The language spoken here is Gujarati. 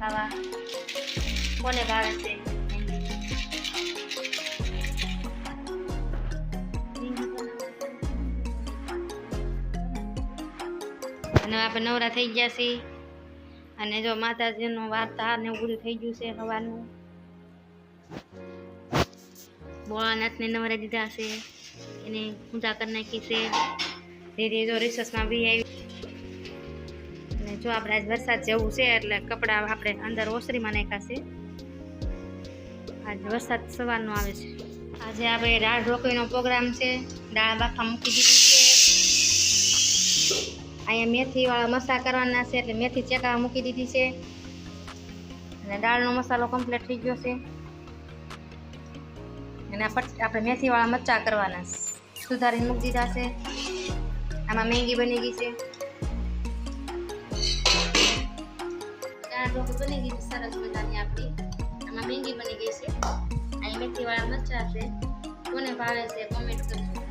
ખાવા કોને ભાવે છે અને આપણે નવરા થઈ ગયા છીએ અને જો માતાજીનું વાર્તા ને પૂરું થઈ ગયું છે સવારનું ભોળાનાથને નવરા દીધા છે એને પૂજા કરી નાખી છે ધીરે જો રિસર્ચમાં બી આવી અને જો આપણે આજ વરસાદ જેવું છે એટલે કપડાં આપણે અંદર ઓસરીમાં નાખ્યા છે આજ વરસાદ સવારનો આવે છે આજે આપણે દાળ ઢોકળીનો પ્રોગ્રામ છે દાળ બાફા મૂકી દીધી છે અહીંયા મેથીવાળા મસાલા કરવાના છે એટલે મેથી ચેકાવા મૂકી દીધી છે અને દાળનો મસાલો કમ્પ્લીટ થઈ ગયો છે અને આપણે મેથીવાળા મરચાં કરવાના સુધારીને મૂકી દીધા છે આમાં મેંગી બની ગઈ છે દાળ ઢોકળી બની ગઈ સરસ મજાની આપણી આમાં મેંગી બની ગઈ છે અહીં મેથીવાળા મરચાં છે કોને ભાવે છે કોમેન્ટ કરજો